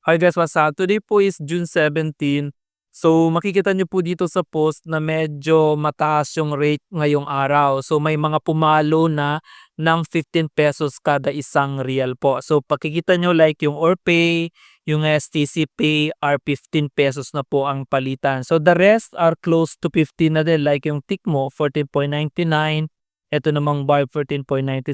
Hi guys, what's up? Today po is June 17. So makikita nyo po dito sa post na medyo mataas yung rate ngayong araw. So may mga pumalo na ng 15 pesos kada isang real po. So pakikita nyo like yung Orpay, yung STC Pay are 15 pesos na po ang palitan. So the rest are close to 15 na din like yung Tikmo 14.99. Ito namang Barb 14.97,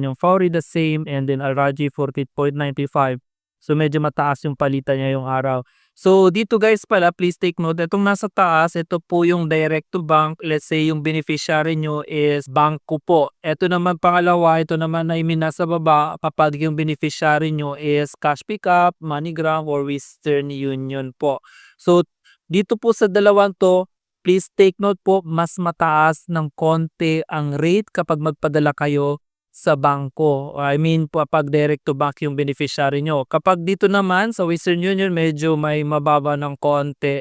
yung Fowry the same, and then Araji 14.95. So medyo mataas yung palitan niya yung araw. So dito guys pala, please take note, itong nasa taas, ito po yung direct to bank. Let's say yung beneficiary nyo is Bangko po. Ito naman pangalawa, ito naman na nasa baba kapag yung beneficiary nyo is Cash Pickup, MoneyGram, or Western Union po. So dito po sa dalawang to, please take note po, mas mataas ng konti ang rate kapag magpadala kayo sa bangko. I mean po pag direct to bank yung beneficiary nyo. Kapag dito naman sa Western Union medyo may mababa ng konti.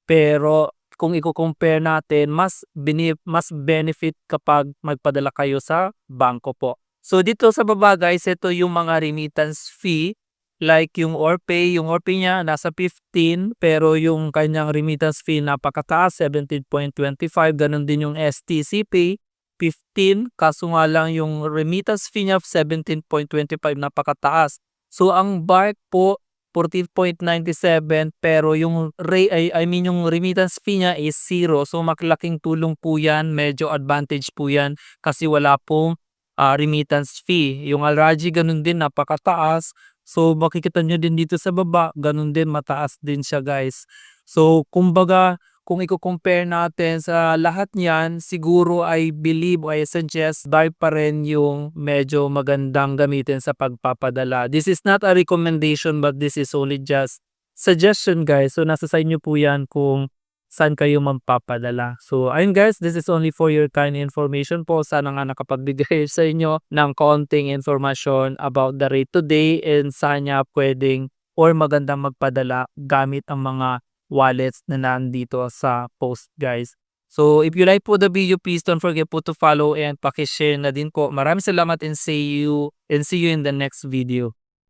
Pero kung i-compare natin mas benefit kapag magpadala kayo sa bangko po. So dito sa baba guys, ito yung mga remittance fee. Like yung Orpay niya nasa 15 pero yung kanyang remittance fee napakataas 17.25. Ganun din yung STC Pay 15, kaso nga lang yung remittance fee niya 17.25, napakataas. So ang Bark po 14.97 pero yung yung remittance fee niya is 0. So malaking tulong po 'yan, medyo advantage po 'yan kasi wala pong remittance fee. Yung Alraji ganun din, napakataas. So makikita nyo din dito sa baba, ganun din, mataas din siya guys. So kumbaga kung i-compare natin sa lahat niyan, siguro I believe o I suggest Bark pa rin yung medyo magandang gamitin sa pagpapadala. This is not a recommendation but this is only just suggestion guys. So nasa sa inyo po yan kung saan kayo magpapadala. So ayun guys, this is only for your kind information po. Sana nga nakapagbigay sa inyo ng konting information about the rate today and saan niya pwedeng or magandang magpadala gamit ang mga wallets na nandito sa post guys. So if you like po the video, please don't forget po to follow and pakishare na din po. Maraming salamat and see you in the next video.